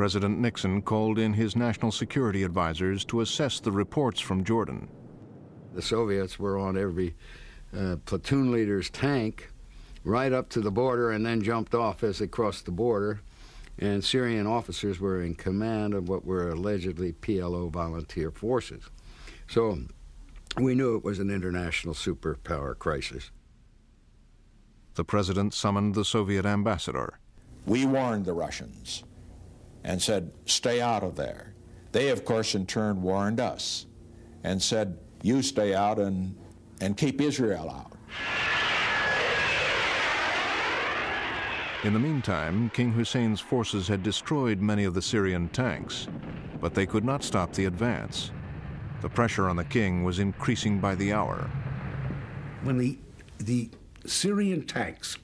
President Nixon called in his national security advisors to assess the reports from Jordan. The Soviets were on every platoon leader's tank right up to the border and then jumped off as they crossed the border. And Syrian officers were in command of what were allegedly PLO volunteer forces. So we knew it was an international superpower crisis. The president summoned the Soviet ambassador. We warned the Russians and said, stay out of there. They, of course, in turn warned us and said, you stay out and keep Israel out. In the meantime, King Hussein's forces had destroyed many of the Syrian tanks, but they could not stop the advance. The pressure on the king was increasing by the hour. When the Syrian tanks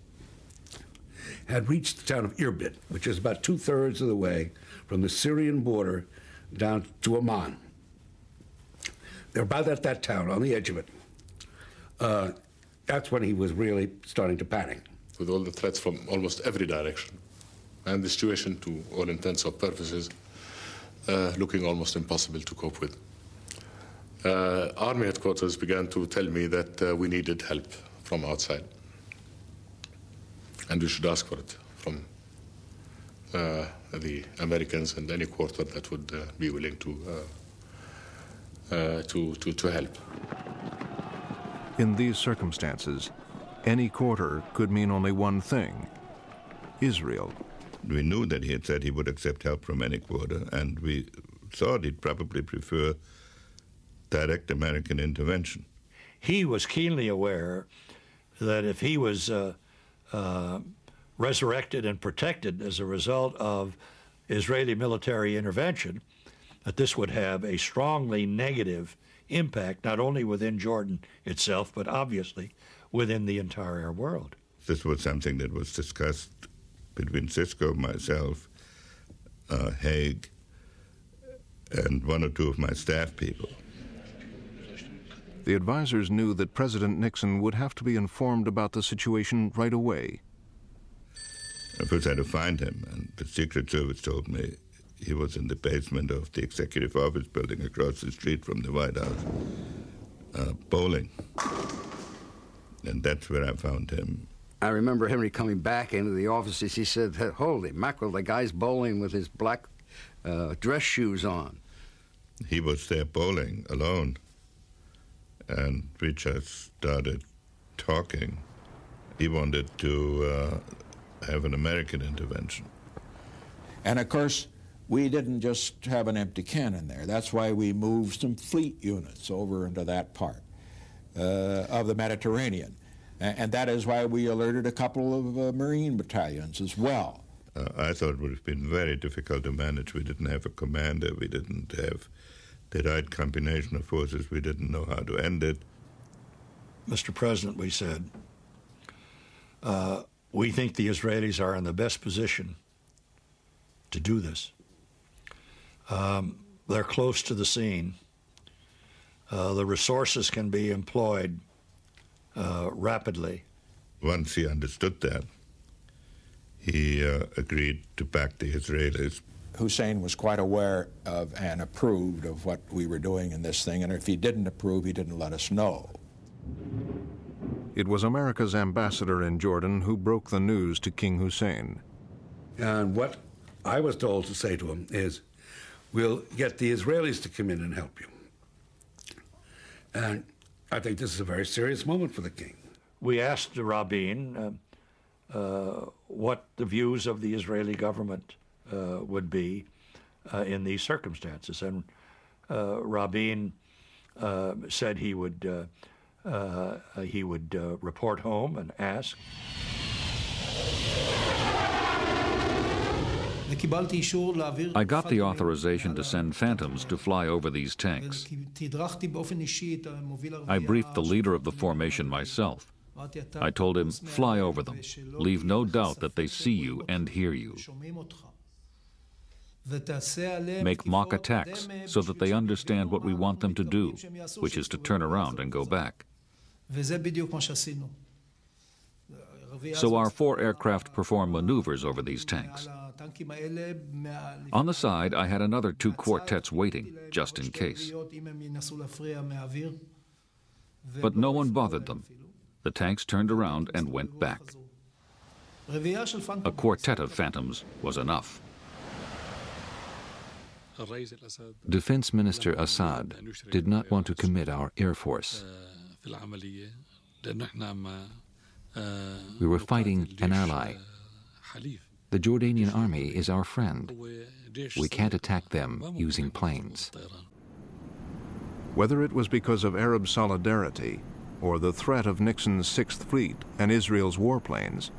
had reached the town of Irbid, which is about 2/3 of the way from the Syrian border down to Amman. They're about at that town, on the edge of it. That's when he was really starting to panic. With all the threats from almost every direction, and the situation, to all intents and purposes, looking almost impossible to cope with. Army headquarters began to tell me that we needed help from outside, and we should ask for it from the Americans and any quarter that would be willing to help. In these circumstances, any quarter could mean only one thing: Israel. We knew that he had said he would accept help from any quarter, and we thought he'd probably prefer direct American intervention. He was keenly aware that if he was resurrected and protected as a result of Israeli military intervention, that this would have a strongly negative impact, not only within Jordan itself, but obviously within the entire world. This was something that was discussed between Cisco, myself, Haig, and one or two of my staff people. The advisors knew that President Nixon would have to be informed about the situation right away. I first had to find him, and the Secret Service told me he was in the basement of the executive office building across the street from the White House, bowling. And that's where I found him. I remember Henry coming back into the offices. He said, holy mackerel, the guy's bowling with his black dress shoes on. He was there bowling alone, and we just started talking. He wanted to have an American intervention. And of course, we didn't just have an empty cannon there. That's why we moved some fleet units over into that part of the Mediterranean. And that is why we alerted a couple of Marine battalions as well. I thought it would have been very difficult to manage. We didn't have a commander. We didn't have the right combination of forces. We didn't know how to end it. Mr. President, we said, we think the Israelis are in the best position to do this. They're close to the scene. The resources can be employed rapidly. Once he understood that, he agreed to back the Israelis. Hussein was quite aware of and approved of what we were doing in this thing, and if he didn't approve, he didn't let us know. It was America's ambassador in Jordan who broke the news to King Hussein. And what I was told to say to him is, we'll get the Israelis to come in and help you. And I think this is a very serious moment for the king. We asked Rabin what the views of the Israeli government would be in these circumstances, and Rabin said he would report home and ask. I got the authorization to send Phantoms to fly over these tanks. I briefed the leader of the formation myself. I told him, fly over them. Leave no doubt that they see you and hear you. Make mock attacks so that they understand what we want them to do, which is to turn around and go back. So our 4 aircraft perform maneuvers over these tanks. On the side, I had another 2 quartets waiting, just in case. But no one bothered them. The tanks turned around and went back. A quartet of Phantoms was enough. Defense Minister Assad did not want to commit our air force. We were fighting an ally. The Jordanian army is our friend. We can't attack them using planes. Whether it was because of Arab solidarity or the threat of Nixon's Sixth Fleet and Israel's warplanes,